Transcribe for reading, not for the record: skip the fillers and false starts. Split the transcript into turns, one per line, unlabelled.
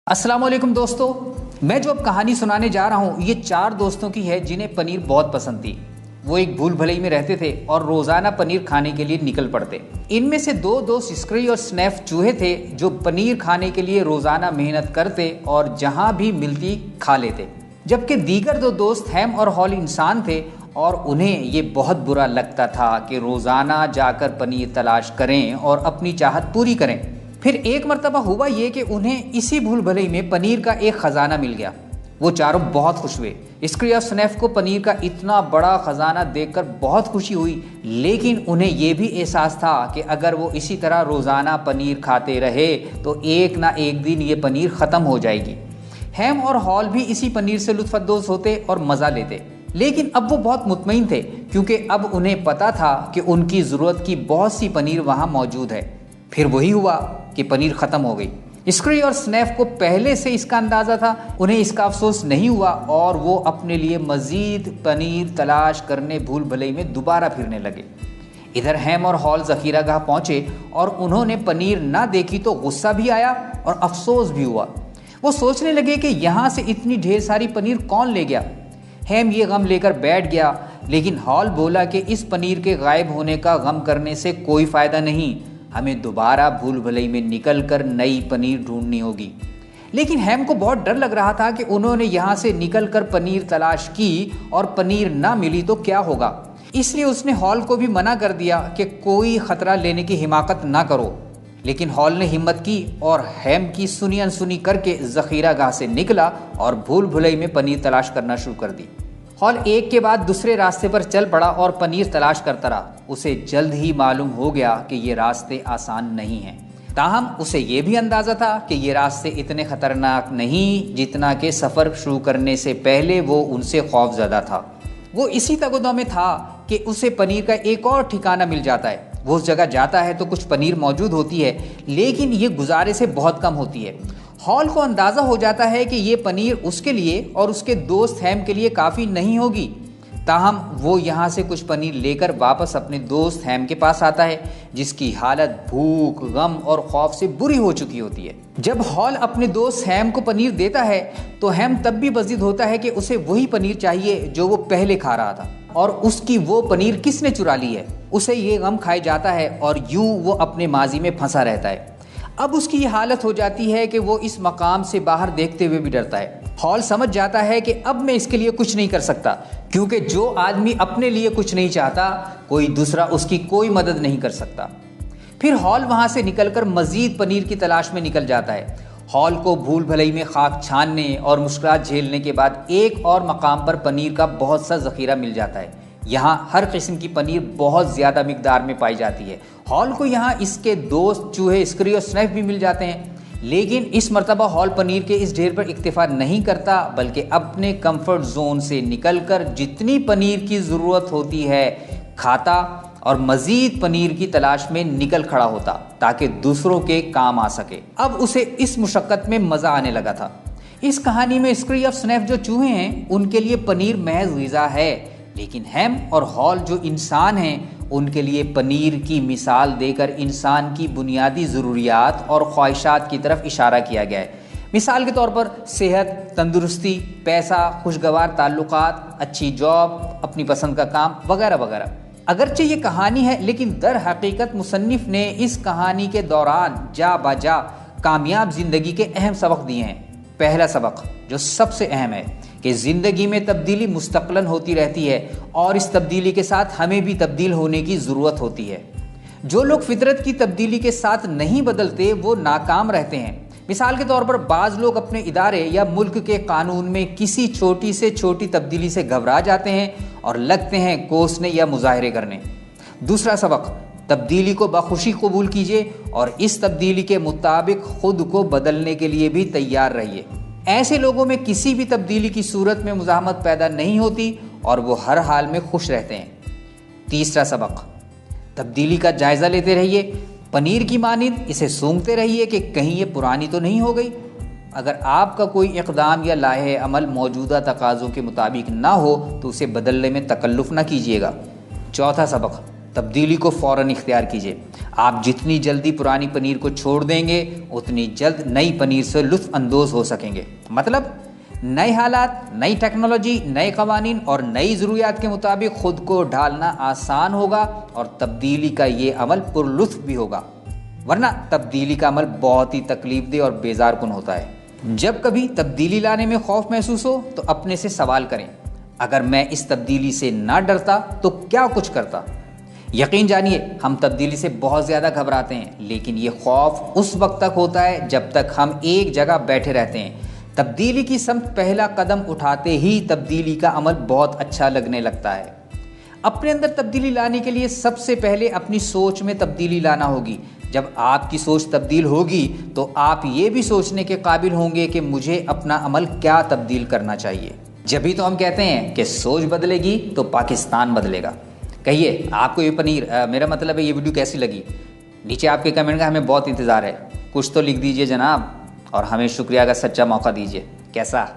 अस्सलाम वालेकुम दोस्तों, मैं जो अब कहानी सुनाने जा रहा हूँ ये चार दोस्तों की है जिन्हें पनीर बहुत पसंद थी। वो एक भूल भुलैया में रहते थे और रोज़ाना पनीर खाने के लिए निकल पड़ते। इनमें से दो दोस्त स्क्री और स्नैफ चूहे थे जो पनीर खाने के लिए रोज़ाना मेहनत करते और जहाँ भी मिलती खा लेते, जबकि दीगर दो दोस्त हैम और हॉल इंसान थे और उन्हें ये बहुत बुरा लगता था कि रोज़ाना जाकर पनीर तलाश करें और अपनी चाहत पूरी करें। फिर एक मर्तबा हुआ ये कि उन्हें इसी भूल भुलैया में पनीर का एक ख़जाना मिल गया। वो चारों बहुत खुश हुए। स्क्री और स्नैफ को पनीर का इतना बड़ा ख़जाना देखकर बहुत खुशी हुई, लेकिन उन्हें ये भी एहसास था कि अगर वो इसी तरह रोज़ाना पनीर खाते रहे तो एक ना एक दिन ये पनीर ख़त्म हो जाएगी। हैम और हॉल भी इसी पनीर से लुत्फ़अंदोज़ होते और मज़ा लेते, लेकिन अब वो बहुत मुतमईन थे क्योंकि अब उन्हें पता था कि उनकी ज़रूरत की बहुत सी पनीर वहाँ मौजूद है। फिर वही हुआ कि पनीर ख़त्म हो गई। स्क्री और स्नैफ को पहले से इसका अंदाज़ा था, उन्हें इसका अफसोस नहीं हुआ और वो अपने लिए मज़ीद पनीर तलाश करने भूल भुलैया में दोबारा फिरने लगे। इधर हैम और हॉल ज़ख़ीरागाह पहुँचे और उन्होंने पनीर ना देखी तो गुस्सा भी आया और अफसोस भी हुआ। वो सोचने लगे कि यहाँ से इतनी ढेर सारी पनीर कौन ले गया। हैम ये गम लेकर बैठ गया, लेकिन हॉल बोला कि इस पनीर के गायब होने का गम करने से कोई फ़ायदा नहीं, हमें दोबारा भूल भुलैया में निकल कर नई पनीर ढूंढनी होगी। लेकिन हैम को बहुत डर लग रहा था कि उन्होंने यहाँ से निकल कर पनीर तलाश की और पनीर ना मिली तो क्या होगा। इसलिए उसने हॉल को भी मना कर दिया कि कोई ख़तरा लेने की हिमाकत ना करो। लेकिन हॉल ने हिम्मत की और हैम की सुनी अनसुनी करके ज़ख़ीरागाह से निकला और भूल भुलैया में पनीर तलाश करना शुरू कर दी। हॉल एक के बाद दूसरे रास्ते पर चल पड़ा और पनीर तलाश करता रहा। उसे जल्द ही मालूम हो गया कि ये रास्ते आसान नहीं हैं। ताहम उसे ये भी अंदाज़ा था कि ये रास्ते इतने ख़तरनाक नहीं जितना कि सफ़र शुरू करने से पहले वो उनसे खौफज़दा था। वो इसी तगदो में था कि उसे पनीर का एक और ठिकाना मिल जाता है। वो उस जगह जाता है तो कुछ पनीर मौजूद होती है, लेकिन ये गुजारे से बहुत कम होती है। हॉल को अंदाज़ा हो जाता है कि ये पनीर उसके लिए और उसके दोस्त हैम के लिए काफ़ी नहीं होगी। ताहम वो यहाँ से कुछ पनीर लेकर वापस अपने दोस्त हैम के पास आता है, जिसकी हालत भूख, गम और खौफ से बुरी हो चुकी होती है। जब हॉल अपने दोस्त हैम को पनीर देता है तो हैम तब भी बज़िद होता है कि उसे वही पनीर चाहिए जो वो पहले खा रहा था और उसकी वो पनीर किसने चुरा ली है। उसे ये गम खाए जाता है और यूं वो अपने माजी में फंसा रहता है। अब उसकी ये हालत हो जाती है कि वो इस मकाम से बाहर देखते हुए भी डरता है। हॉल समझ जाता है कि अब मैं इसके लिए कुछ नहीं कर सकता, क्योंकि जो आदमी अपने लिए कुछ नहीं चाहता कोई दूसरा उसकी कोई मदद नहीं कर सकता। फिर हॉल वहाँ से निकलकर मज़ीद पनीर की तलाश में निकल जाता है। हॉल को भूल भुलैया में खाक छानने और मुश्किलात झेलने के बाद एक और मकाम पर पनीर का बहुत सा ज़ख़ीरा मिल जाता है। यहाँ हर किस्म की पनीर बहुत ज़्यादा मिकदार में पाई जाती है। हॉल को यहाँ इसके दोस्त चूहे स्क्री और स्नैफ भी मिल जाते हैं, लेकिन इस मर्तबा हॉल पनीर के इस ढेर पर इक्तिफा नहीं करता, बल्कि अपने कंफर्ट जोन से निकलकर जितनी पनीर की ज़रूरत होती है खाता और मज़ीद पनीर की तलाश में निकल खड़ा होता ताकि दूसरों के काम आ सके। अब उसे इस मुशक्क़त में मज़ा आने लगा था। इस कहानी में स्क्री और स्नैफ जो चूहे हैं उनके लिए पनीर महज ग़िज़ा है, लेकिन हैम और हॉल जो इंसान हैं उनके लिए पनीर की मिसाल देकर इंसान की बुनियादी ज़रूरियात और ख्वाहिशात की तरफ इशारा किया गया है। मिसाल के तौर पर सेहत, तंदुरुस्ती, पैसा, खुशगवार ताल्लुकात, अच्छी जॉब, अपनी पसंद का काम वगैरह वगैरह। अगरचे ये कहानी है, लेकिन दर हकीकत मुसन्निफ़ ने इस कहानी के दौरान जा बाजा कामयाब ज़िंदगी के अहम सबक दिए हैं। पहला सबक जो सबसे अहम है कि ज़िंदगी में तब्दीली मुस्तक़लन होती रहती है और इस तब्दीली के साथ हमें भी तब्दील होने की ज़रूरत होती है। जो लोग फितरत की तब्दीली के साथ नहीं बदलते वो नाकाम रहते हैं। मिसाल के तौर पर बाज़ लोग अपने इदारे या मुल्क के कानून में किसी छोटी से छोटी तब्दीली से घबरा जाते हैं और लगते हैं कोसने या मुजाहरे करने। दूसरा सबक, तब्दीली को बखुशी कबूल कीजिए और इस तब्दीली के मुताबिक ख़ुद को बदलने के लिए भी तैयार रहिए। ऐसे लोगों में किसी भी तब्दीली की सूरत में मुज़ाहमत पैदा नहीं होती और वो हर हाल में खुश रहते हैं। तीसरा सबक, तब्दीली का जायज़ा लेते रहिए। पनीर की मानिंद इसे सूंघते रहिए कि कहीं ये पुरानी तो नहीं हो गई। अगर आपका कोई इक़दाम या लाहे अमल मौजूदा तकाज़ों के मुताबिक ना हो तो उसे बदलने में तकल्लुफ़ ना कीजिएगा। चौथा सबक, तब्दीली को फ़ौरन इख्तियार कीजिए। आप जितनी जल्दी पुरानी पनीर को छोड़ देंगे उतनी जल्द नई पनीर से लुत्फ़ अंदोज़ हो सकेंगे। मतलब नए हालात, नई टेक्नोलॉजी, नए कवानीन और नई ज़रूरियात के मुताबिक ख़ुद को ढालना आसान होगा और तब्दीली का ये अमल पुरलुत्फ़ भी होगा। वरना तब्दीली का अमल बहुत ही तकलीफ़देह और बेजारकुन होता है। जब कभी तब्दीली लाने में खौफ महसूस हो तो अपने से सवाल करें, अगर मैं इस तब्दीली से ना डरता तो क्या कुछ करता। यकीन जानिए, हम तब्दीली से बहुत ज़्यादा घबराते हैं, लेकिन ये खौफ उस वक्त तक होता है जब तक हम एक जगह बैठे रहते हैं। तब्दीली की समत पहला कदम उठाते ही तब्दीली का अमल बहुत अच्छा लगने लगता है। अपने अंदर तब्दीली लाने के लिए सबसे पहले अपनी सोच में तब्दीली लाना होगी। जब आपकी सोच तब्दील होगी तो आप ये भी सोचने के काबिल होंगे कि मुझे अपना अमल क्या तब्दील करना चाहिए। जब भी तो हम कहते हैं कि सोच बदलेगी तो पाकिस्तान बदलेगा। कहिए, आपको ये मेरा मतलब है ये वीडियो कैसी लगी? नीचे आपके कमेंट का हमें बहुत इंतज़ार है। कुछ तो लिख दीजिए जनाब, और हमें शुक्रिया का सच्चा मौका दीजिए। कैसा?